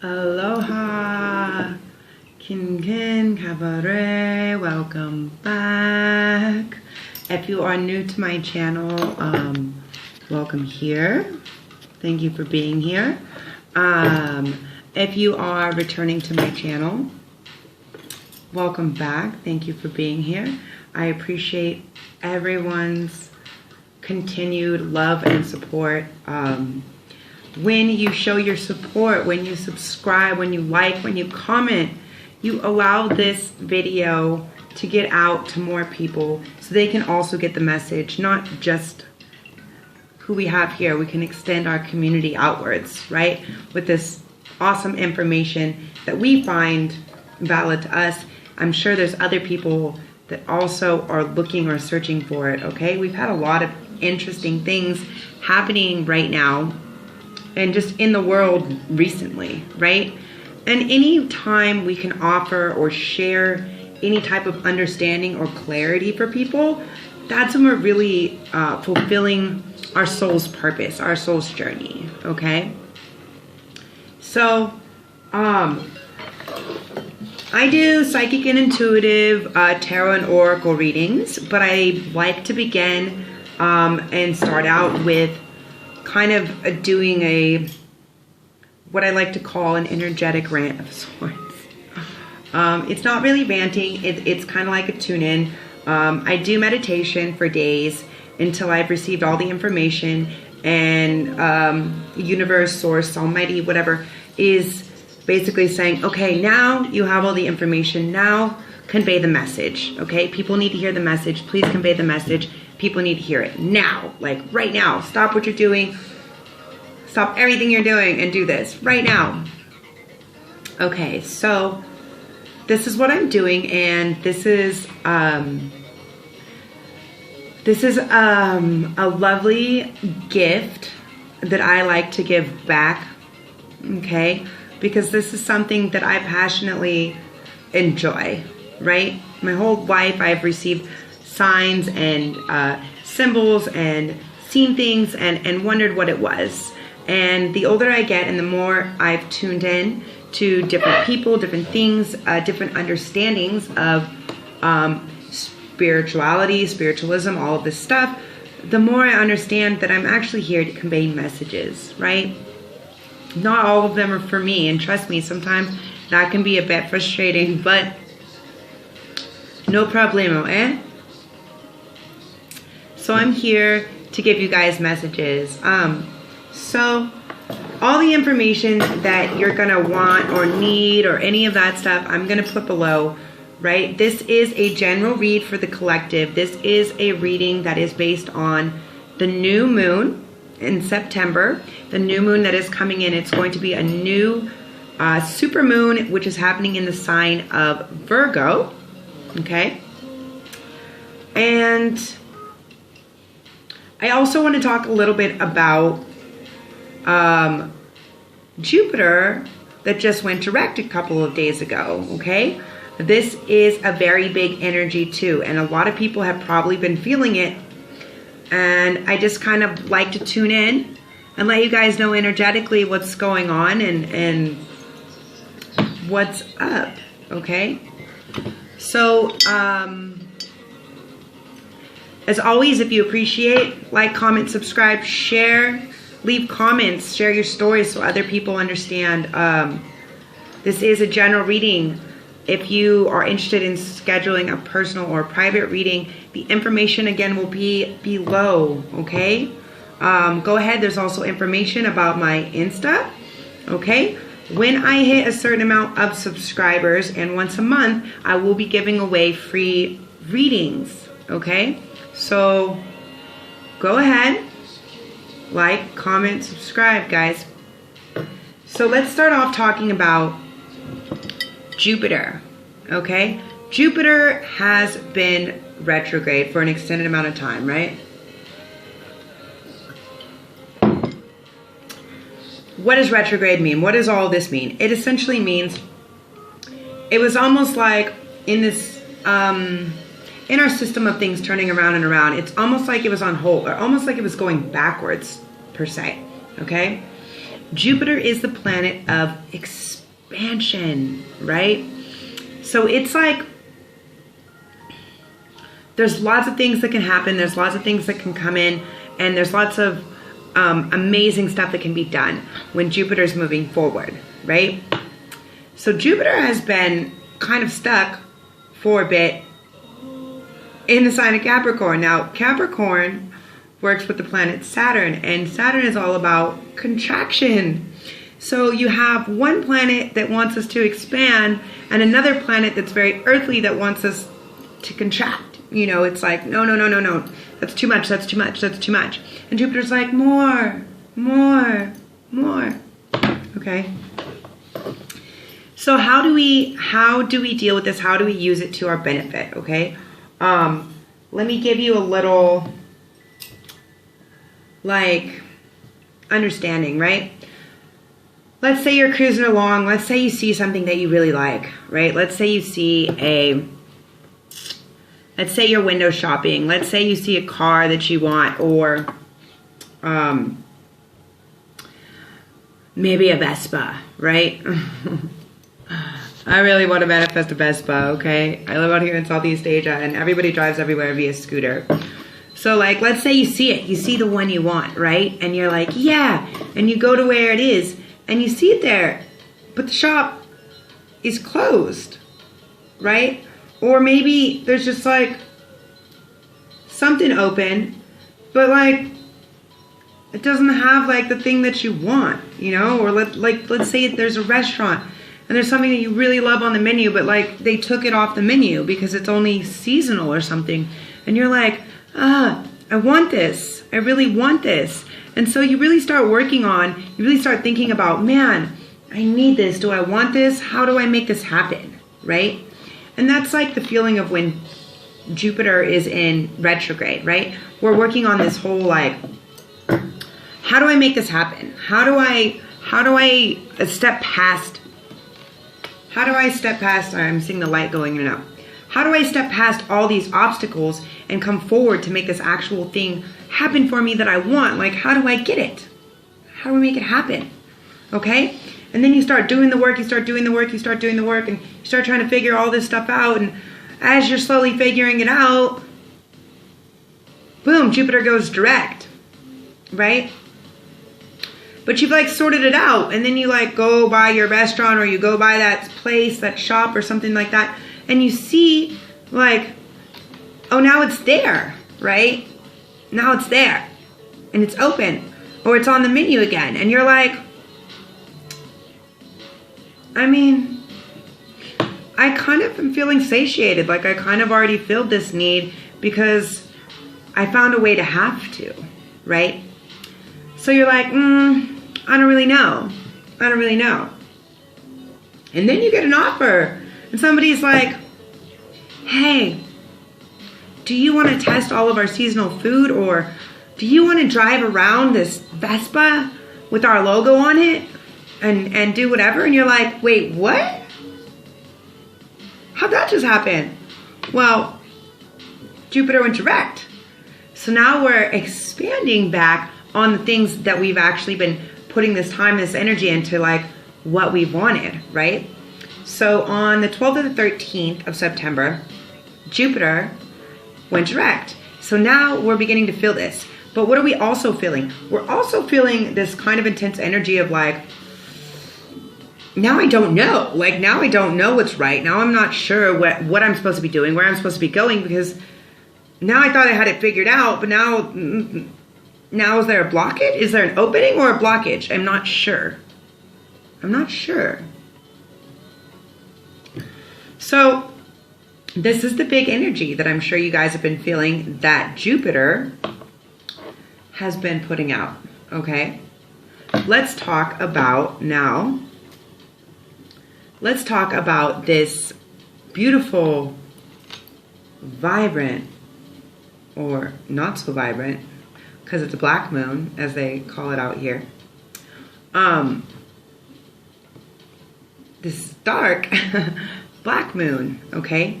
Aloha, Kin Cabaret, welcome back. If you are new to my channel, welcome here. Thank you for being here. If you are returning to my channel, welcome back. Thank you for being here. I appreciate everyone's continued love and support. When you show your support, when you subscribe, when you like, when you comment, you allow this video to get out to more people so they can also get the message, not just who we have here. We can extend our community outwards, right? With this awesome information that we find valid to us. I'm sure there's other people that also are looking or searching for it, okay? We've had a lot of interesting things happening right now and just in the world recently, right? And any time we can offer or share any type of understanding or clarity for people, that's when we're really fulfilling our soul's purpose, our soul's journey, okay? So, I do psychic and intuitive tarot and oracle readings, but I like to begin and start out with kind of doing what I like to call an energetic rant of sorts. It's not really ranting, it's kind of like a tune-in. I do meditation for days until I've received all the information, and universe, source, almighty, whatever, is basically saying, okay, now you have all the information, now convey the message, okay? People need to hear the message, please convey the message. People need to hear it now, like right now. Stop what you're doing. Stop everything you're doing and do this right now. Okay, so this is what I'm doing, and this is a lovely gift that I like to give back, okay? Because this is something that I passionately enjoy, right? My whole life I've received signs and symbols and seen things and wondered what it was. And the older I get and the more I've tuned in to different people, different things, different understandings of spirituality, spiritualism, all of this stuff, the more I understand that I'm actually here to convey messages, right? Not all of them are for me, and trust me, sometimes that can be a bit frustrating, but no problemo, eh? So I'm here to give you guys messages. So all the information that you're gonna want or need or any of that stuff, I'm gonna put below, right? This is a general read for the collective. This is a reading that is based on the new moon in September. The new moon that is coming in, it's going to be a new super moon, which is happening in the sign of Virgo, okay? And I also want to talk a little bit about Jupiter that just went direct a couple of days ago, okay? This is a very big energy too, and a lot of people have probably been feeling it, and I just kind of like to tune in and let you guys know energetically what's going on and what's up, okay? So, as always, if you appreciate, like, comment, subscribe, share, leave comments, share your stories so other people understand. This is a general reading. If you are interested in scheduling a personal or private reading, the information again will be below, okay? Go ahead, there's also information about my Insta, okay? When I hit a certain amount of subscribers, and once a month, I will be giving away free readings, okay? So go ahead, like, comment, subscribe, guys. So let's start off talking about Jupiter, okay? Jupiter has been retrograde for an extended amount of time, right? What does retrograde mean? What does all this mean? It essentially means it was almost like in this in our system of things turning around and around, it's almost like it was on hold, or almost like it was going backwards, per se, okay? Jupiter is the planet of expansion, right? So it's like, there's lots of things that can happen. There's lots of things that can come in, and there's lots of amazing stuff that can be done when Jupiter's moving forward, right? So Jupiter has been kind of stuck for a bit in the sign of Capricorn. Now, Capricorn works with the planet Saturn, and Saturn is all about contraction. So you have one planet that wants us to expand and another planet that's very earthly that wants us to contract. You know, it's like, no, no, no, no, no. That's too much, that's too much, that's too much. And Jupiter's like, more, more, more. Okay. So how do we deal with this? How do we use it to our benefit? Okay. Let me give you a little, like, understanding, right? Let's say you're cruising along. Let's say you see something that you really like, right? Let's say you see let's say you're window shopping. Let's say you see a car that you want, or maybe a Vespa, right? I really want to manifest a Vespa, okay? I live out here in Southeast Asia, and everybody drives everywhere via scooter. So, like, let's say you see it. You see the one you want, right? And you're like, yeah. And you go to where it is, and you see it there. But the shop is closed, right? Or maybe there's just, like, something open, but, like, it doesn't have, like, the thing that you want, you know? Or, let's say there's a restaurant, and there's something that you really love on the menu, but, like, they took it off the menu because it's only seasonal or something. And you're like, I want this. I really want this. And so you really start working on, you really start thinking about, man, I need this. Do I want this? How do I make this happen? Right? And that's like the feeling of when Jupiter is in retrograde, right? We're working on this whole, like, how do I make this happen? How do I step past, I'm seeing the light going in and out. How do I step past all these obstacles and come forward to make this actual thing happen for me that I want? Like, how do I get it? How do we make it happen? Okay? And then you start doing the work, you start doing the work, you start doing the work, and you start trying to figure all this stuff out. And as you're slowly figuring it out, boom, Jupiter goes direct, right? But you've, like, sorted it out, and then you, like, go by your restaurant, or you go by that place, that shop, or something like that, and you see, like, oh, now it's there, right? Now it's there, and it's open, or it's on the menu again, and you're like, I mean, I kind of am feeling satiated, like I kind of already filled this need because I found a way to have to, right? So you're like, I don't really know. I don't really know. And then you get an offer, and somebody's like, hey, do you want to test all of our seasonal food, or do you want to drive around this Vespa with our logo on it and do whatever? And you're like, wait, what? How'd that just happen? Well, Jupiter went direct. So now we're expanding back on the things that we've actually been putting this time, this energy into, like what we wanted, right? So on the 12th to the 13th of September, Jupiter went direct. So now we're beginning to feel this. But what are we also feeling? We're also feeling this kind of intense energy of, like, now I don't know. Like, now I don't know what's right. Now I'm not sure what I'm supposed to be doing, where I'm supposed to be going, because now I thought I had it figured out, but now is there a blockage? Is there an opening or a blockage? I'm not sure. I'm not sure. So this is the big energy that I'm sure you guys have been feeling that Jupiter has been putting out, okay? Let's talk about now, let's talk about this beautiful, vibrant, or not so vibrant, because it's a black moon, as they call it out here. This dark black moon, okay?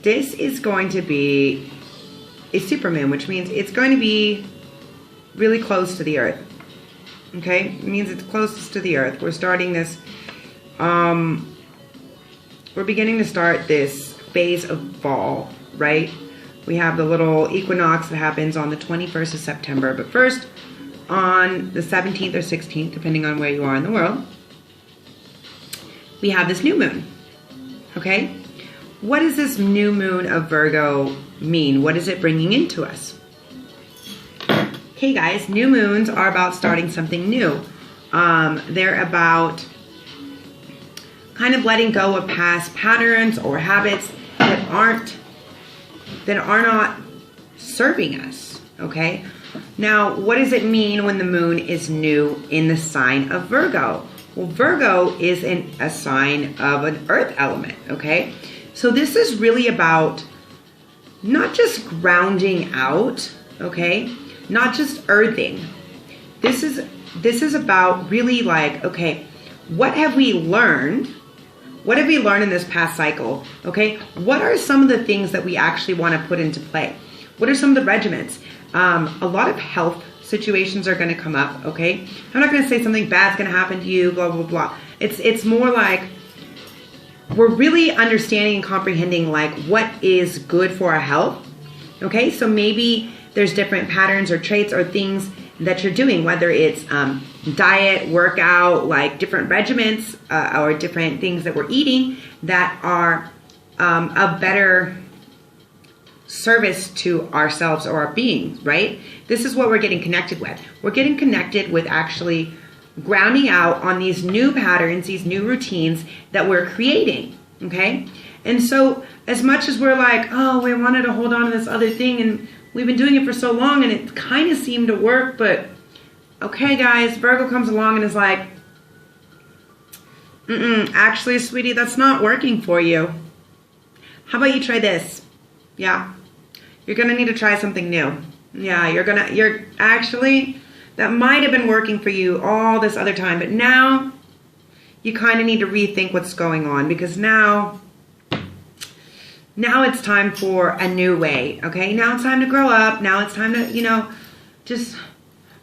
This is going to be a supermoon, which means it's going to be really close to the earth, Okay, it means it's closest to the earth. We're starting this, we're beginning to start this phase of fall, right? We have the little equinox that happens on the 21st of September. But first, on the 17th or 16th, depending on where you are in the world, we have this new moon, okay? What does this new moon of Virgo mean? What is it bringing into us? Okay, guys, new moons are about starting something new. They're about kind of letting go of past patterns or habits that are not serving us, okay? Now, what does it mean when the moon is new in the sign of Virgo? Well, Virgo is a sign of an earth element, okay? So this is really about not just grounding out, okay? Not just earthing. This is about really like, okay, what have we learned? What have we learned in this past cycle? Okay, what are some of the things that we actually want to put into play? What are some of the regiments? A lot of health situations are going to come up. Okay, I'm not going to say something bad's going to happen to you. Blah blah blah. It's more like we're really understanding and comprehending like what is good for our health. Okay, so maybe there's different patterns or traits or things that you're doing, whether it's diet, workout, like different regiments or different things that we're eating that are a better service to ourselves or our beings, right? This is what we're getting connected with. We're getting connected with actually grounding out on these new patterns, these new routines that we're creating, okay? And so as much as we're like, oh, we wanted to hold on to this other thing and we've been doing it for so long and it kind of seemed to work, but okay, guys, Virgo comes along and is like, actually, sweetie, that's not working for you. How about you try this? Yeah, you're going to need to try something new. Yeah, you're actually, that might have been working for you all this other time, but now you kind of need to rethink what's going on because now it's time for a new way, okay? Now it's time to grow up. Now it's time to, just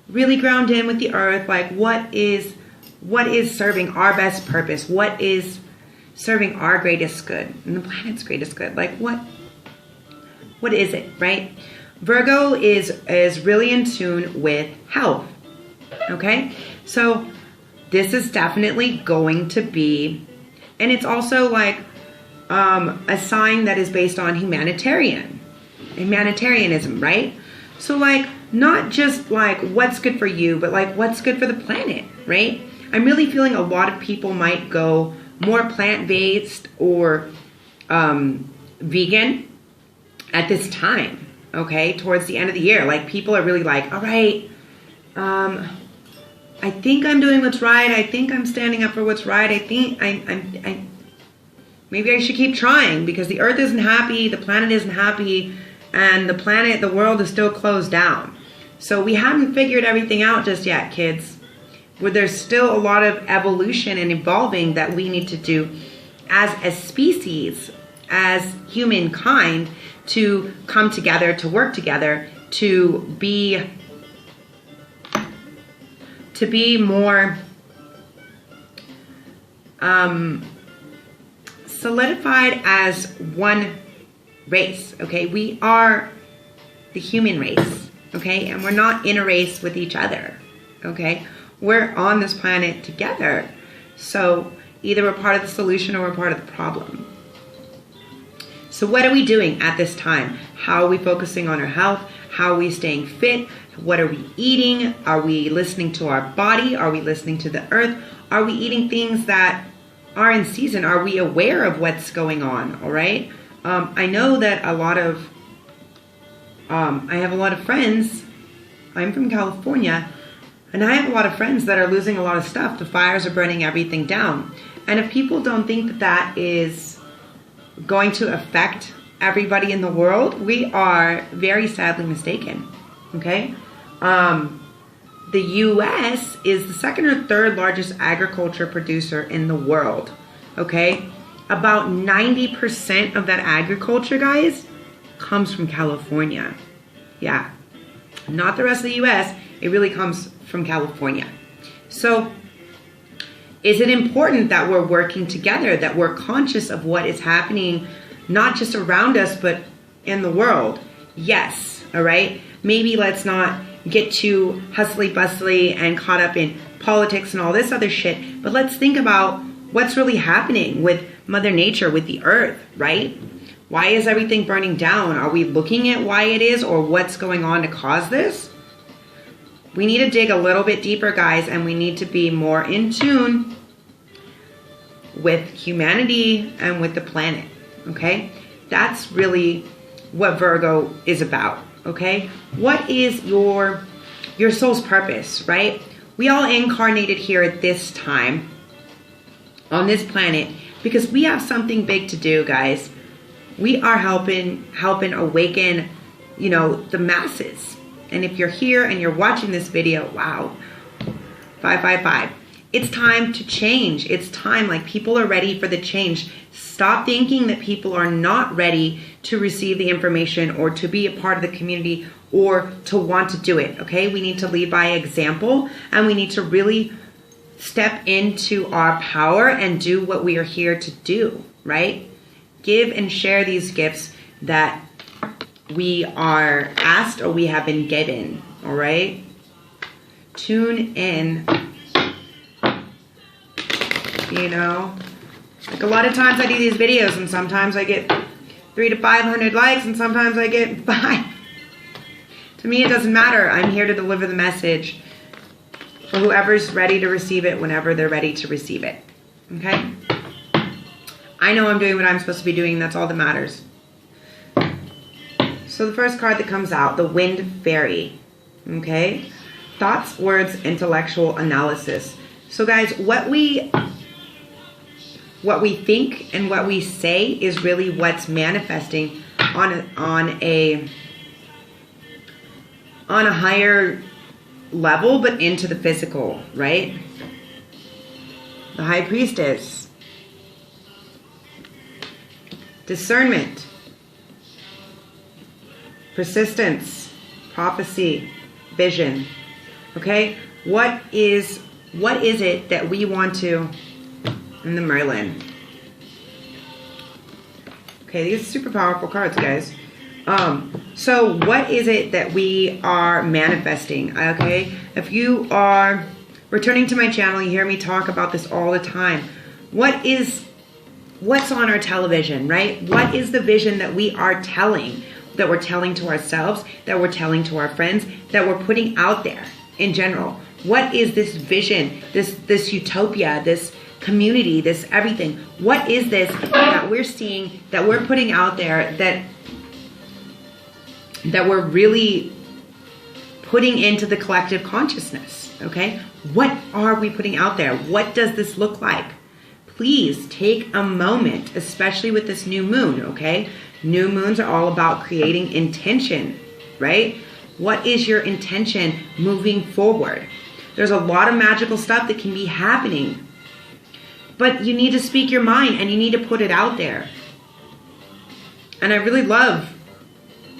really ground in with the earth. Like what is serving our best purpose? What is serving our greatest good and the planet's greatest good? Like what is it, right? Virgo is really in tune with health, okay? So this is definitely going to be, and it's also like, a sign that is based on humanitarianism, right? So like, not just like what's good for you, but like what's good for the planet, right? I'm really feeling a lot of people might go more plant-based or vegan at this time, okay? Towards the end of the year. Like people are really like, all right, I think I'm doing what's right. I think I'm standing up for what's right. I think maybe I should keep trying because the earth isn't happy, the planet isn't happy, and the world is still closed down. So we haven't figured everything out just yet, kids. There's still a lot of evolution and evolving that we need to do as a species, as humankind, to come together, to work together, to be more solidified as one race, okay? We are the human race, okay? And we're not in a race with each other, okay? We're on this planet together. So either we're part of the solution or we're part of the problem. So what are we doing at this time? How are we focusing on our health? How are we staying fit? What are we eating? Are we listening to our body? Are we listening to the earth? Are we eating things that are in season? Are we aware of what's going on? All right. I know that I have a lot of friends. I'm from California, and I have a lot of friends that are losing a lot of stuff. The fires are burning everything down. And if people don't think that that is going to affect everybody in the world, we are very sadly mistaken. Okay. The U.S. is the second or third largest agriculture producer in the world, okay? About 90% of that agriculture, guys, comes from California. Yeah, not the rest of the U.S. It really comes from California. So is it important that we're working together, that we're conscious of what is happening, not just around us, but in the world? Yes, all right? Maybe let's not get too hustly bustly and caught up in politics and all this other shit, but let's think about what's really happening with Mother Nature, with the earth, right? Why is everything burning down? Are we looking at why it is or what's going on to cause this? We need to dig a little bit deeper, guys, and we need to be more in tune with humanity and with the planet, okay? That's really what Virgo is about, okay? What is your soul's purpose, right? We all incarnated here at this time on this planet because we have something big to do, guys. We are helping awaken, you know, the masses. And if you're here and you're watching this video, wow, 555. It's time to change. It's time, like, people are ready for the change. Stop thinking that people are not ready to receive the information or to be a part of the community or to want to do it, okay? We need to lead by example, and we need to really step into our power and do what we are here to do, right? Give and share these gifts that we are asked or we have been given, all right? Tune in, you know? Like, a lot of times I do these videos and sometimes I get 300 to 500 likes and sometimes I get 5. To me, it doesn't matter. I'm here to deliver the message for whoever's ready to receive it whenever they're ready to receive it, okay? I know I'm doing what I'm supposed to be doing. That's all that matters. So the first card that comes out, the Wind Fairy, okay? Thoughts, words, intellectual analysis. So guys, what we think and what we say is really what's manifesting on a higher level, but into the physical, right? The High Priestess. Discernment. Persistence. Prophecy. Vision. Okay? What is it that we want to... And the Merlin. Okay, these are super powerful cards, guys. So what is it that we are manifesting, okay? If you are returning to my channel, you hear me talk about this all the time. What's on our television, right? What is the vision that we are telling, that we're telling to ourselves, that we're telling to our friends, that we're putting out there in general? What is this vision, this utopia, this community, this everything? What is this that we're seeing, that we're putting out there, that we're really putting into the collective consciousness, okay? What are we putting out there? What does this look like? Please take a moment, especially with this new moon, okay? New moons are all about creating intention, right? What is your intention moving forward? There's a lot of magical stuff that can be happening, but you need to speak your mind and you need to put it out there. And I really love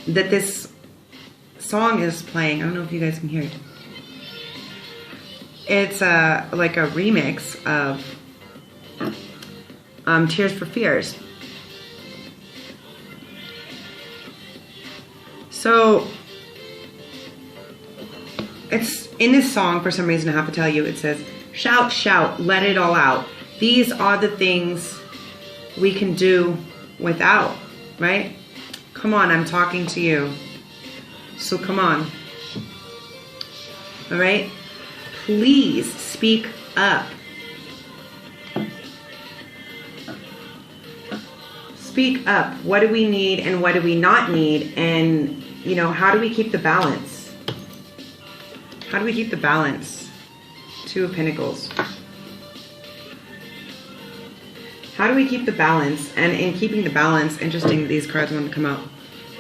that this song is playing. I don't know if you guys can hear it. It's like a remix of Tears for Fears. So it's in this song, for some reason I have to tell you, it says, shout, shout, let it all out. These are the things we can do without, right? Come on, I'm talking to you. So come on. All right? Please speak up. Speak up. What do we need and what do we not need? And, you know, how do we keep the balance? How do we keep the balance? Two of Pentacles. How do we keep the balance? And in keeping the balance, interesting that these cards want to come out.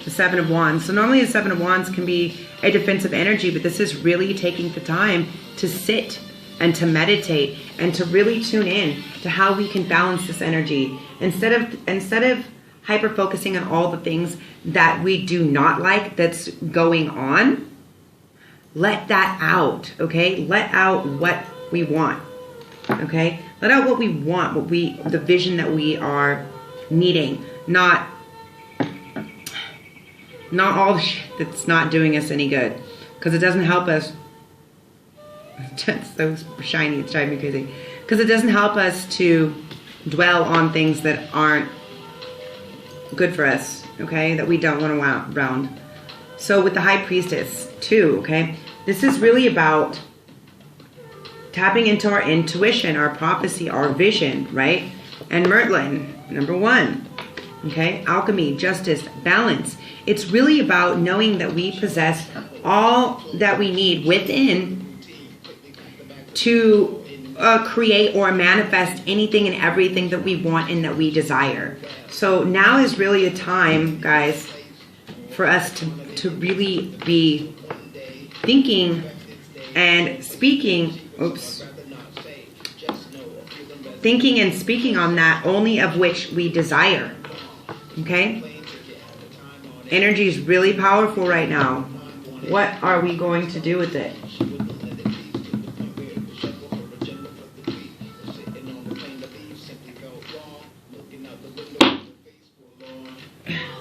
The Seven of Wands. So normally the Seven of Wands can be a defensive energy, but this is really taking the time to sit and to meditate and to really tune in to how we can balance this energy. Instead of hyper focusing on all the things that we do not like that's going on, let that out, okay? Let out we want. Okay? Let out what we want, the vision that we are needing, not all the shit that's not doing us any good, because it doesn't help us. It's so shiny, it's driving me crazy. Because it doesn't help us to dwell on things that aren't good for us, okay, that we don't want to around. So with the High Priestess too, okay, this is really about tapping into our intuition, our prophecy, our vision, right? And Merlin, number 1, okay, alchemy, justice, balance. It's really about knowing that we possess all that we need within to create or manifest anything and everything that we want and that we desire. So now is really a time, guys, for us to really be thinking and speaking, thinking and speaking on that only of which we desire. Okay? Energy is really powerful right now. What are we going to do with it?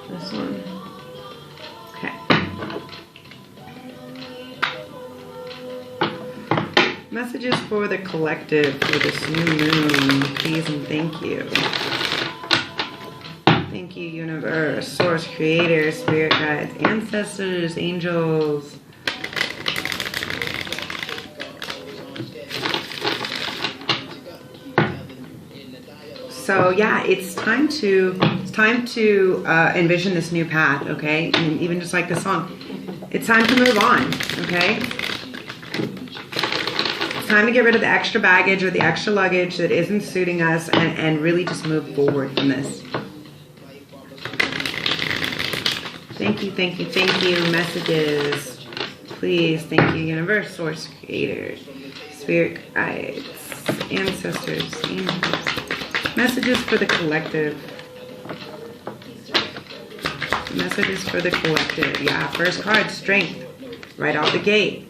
This one. Okay. Messages for the collective for this new moon. Please and thank you. Thank you, universe, source, creator, spirit guides, ancestors, angels. So yeah, it's time to envision this new path, okay? And even just like the song, it's time to move on, okay? It's time to get rid of the extra baggage or the extra luggage that isn't suiting us and really just move forward from this. Thank you, thank you, thank you. Messages, please. Thank you, universe, source, creator, spirit guides, ancestors, angels. Messages for the collective. Messages for the collective. Yeah, first card, strength. Right out the gate.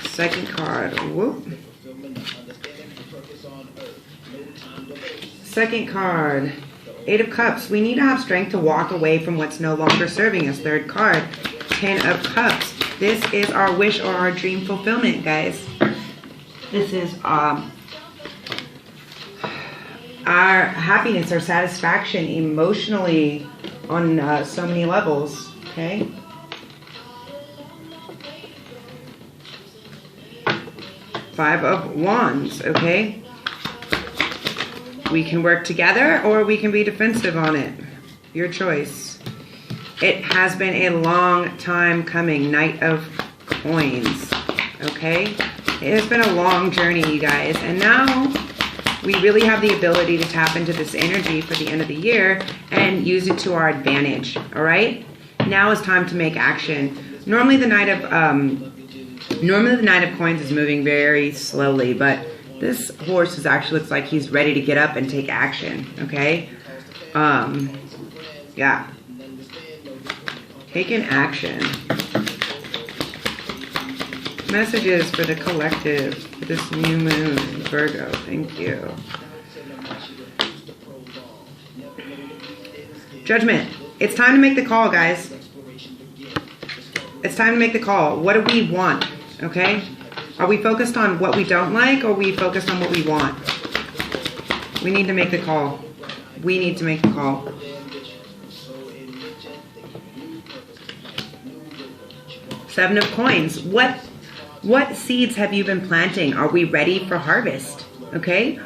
Second card, whoop. Second card, 8 of Cups. We need to have strength to walk away from what's no longer serving us. Third card, 10 of Cups. This is our wish or our dream fulfillment, guys. This is our happiness, our satisfaction emotionally on so many levels, okay? Five of Wands, okay? We can work together or we can be defensive on it. Your choice. It has been a long time coming. Knight of Coins, okay? It has been a long journey, you guys. And now we really have the ability to tap into this energy for the end of the year and use it to our advantage, all right? Now is time to make action. Normally the Knight of Coins is moving very slowly, but this horse is actually looks like he's ready to get up and take action, okay? Yeah. Taking action. Messages for the collective for this new moon, Virgo. Thank you. Judgment. It's time to make the call, guys. It's time to make the call. What do we want? Okay? Are we focused on what we don't like, or are we focused on what we want? We need to make the call. We need to make the call. Seven of Coins. What seeds have you been planting? Are we ready for harvest? Okay?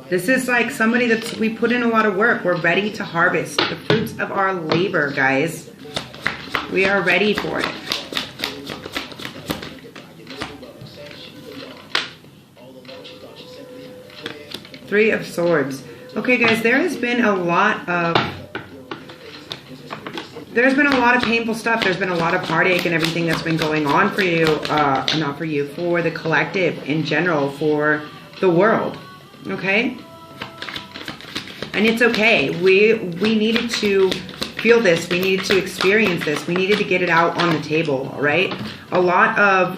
This is like somebody we put in a lot of work. We're ready to harvest the fruits of our labor, guys. We are ready for it. Three of Swords. Okay, guys, there's been a lot of painful stuff. There's been a lot of heartache and everything that's been going on for you, not for you, for the collective in general, for the world, okay? And it's okay. We needed to feel this. We needed to experience this. We needed to get it out on the table, all right? A lot of,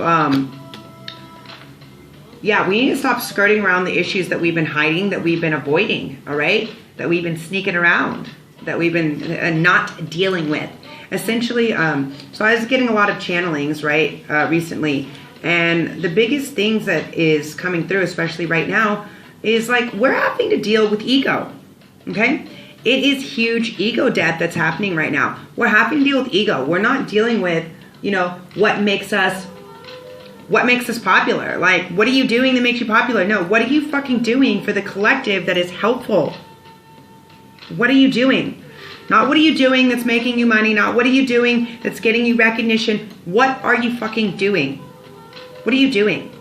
yeah, we need to stop skirting around the issues that we've been hiding, that we've been avoiding, all right? That we've been sneaking around, that we've been not dealing with. Essentially, so I was getting a lot of channelings, right, recently. And the biggest things that is coming through, especially right now, is like we're having to deal with ego, okay? It is huge ego death that's happening right now. We're having to deal with ego. We're not dealing with, you know, what makes us popular. Like, what are you doing that makes you popular? No, what are you fucking doing for the collective that is helpful? What are you doing? Not what are you doing that's making you money, not what are you doing that's getting you recognition. What are you fucking doing? What are you doing?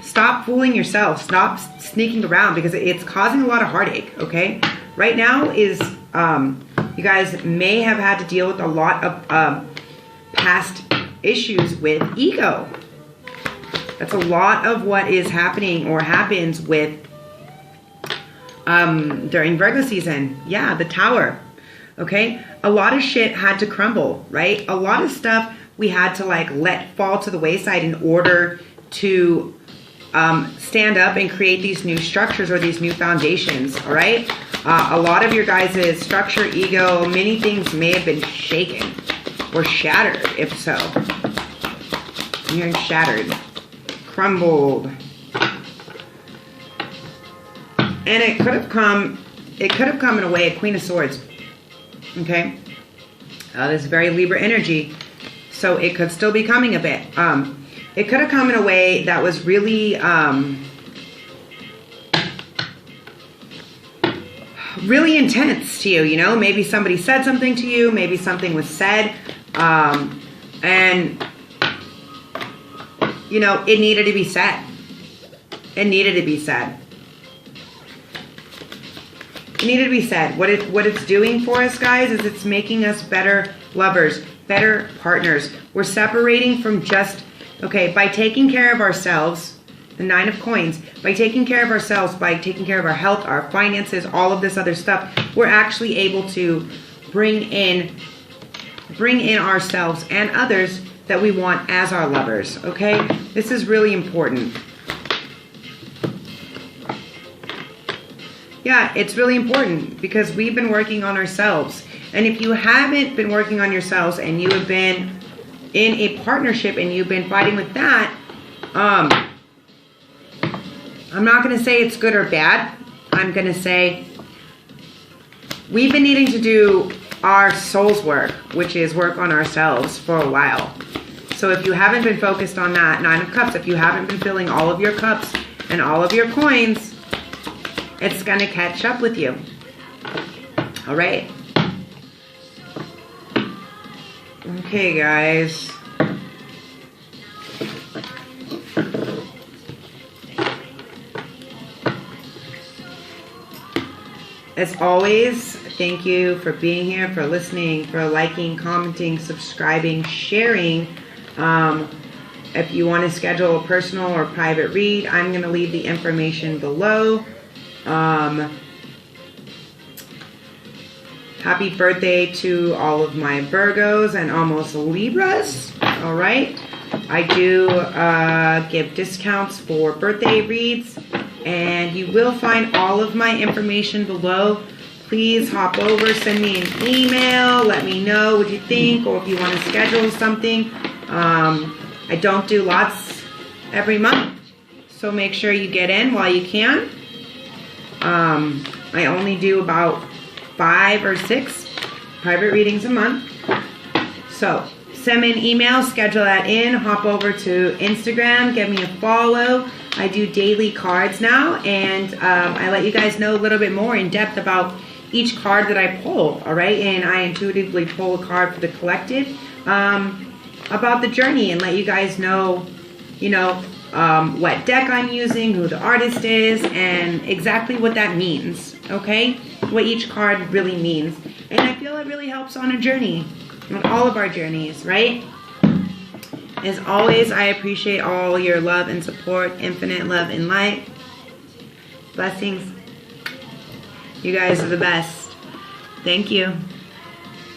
Stop fooling yourself. Stop sneaking around because it's causing a lot of heartache, okay? Right now is, you guys may have had to deal with a lot of past issues with ego. That's a lot of what is happening or happens with, during Virgo season. Yeah, the Tower, okay? A lot of shit had to crumble, right? A lot of stuff we had to like let fall to the wayside in order to stand up and create these new structures or these new foundations, all right? A lot of your guys' structure, ego, many things may have been shaken or shattered, if so. I'm hearing shattered, crumbled. And it could have come in a way, a Queen of Swords, okay? This is very Libra energy, so it could still be coming a bit. It could have come in a way that was really, really intense to you, you know? Maybe somebody said something to you, maybe something was said, and, you know, it needed to be said. It needed to be said. It needed to be said. What it's doing for us, guys, is it's making us better lovers, better partners. We're separating from just, okay, by taking care of ourselves, the Nine of Coins, by taking care of ourselves, by taking care of our health, our finances, all of this other stuff, we're actually able to bring in ourselves and others that we want as our lovers, okay? This is really important. Yeah, it's really important because we've been working on ourselves. And if you haven't been working on yourselves and you have been in a partnership and you've been fighting with that, I'm not going to say it's good or bad. I'm going to say we've been needing to do our soul's work, which is work on ourselves for a while. So if you haven't been focused on that, Nine of Cups, if you haven't been filling all of your cups and all of your coins, it's going to catch up with you. All right. Okay, guys. As always, thank you for being here, for listening, for liking, commenting, subscribing, sharing. If you want to schedule a personal or private read, I'm going to leave the information below. Happy birthday to all of my Virgos and almost Libras. All right. I do give discounts for birthday reads, and you will find all of my information below. Please hop over, send me an email, let me know what you think, or if you want to schedule something. I don't do lots every month, so make sure you get in while you can. I only do about 5 or 6 private readings a month. So send me an email, schedule that in, hop over to Instagram, give me a follow. I do daily cards now, and I let you guys know a little bit more in depth about each card that I pull, all right? And I intuitively pull a card for the collective about the journey and let you guys know, you know, what deck I'm using, who the artist is, and exactly what that means, okay? What each card really means. And I feel it really helps on a journey, on all of our journeys, right? As always, I appreciate all your love and support, infinite love and light. Blessings. You guys are the best. Thank you.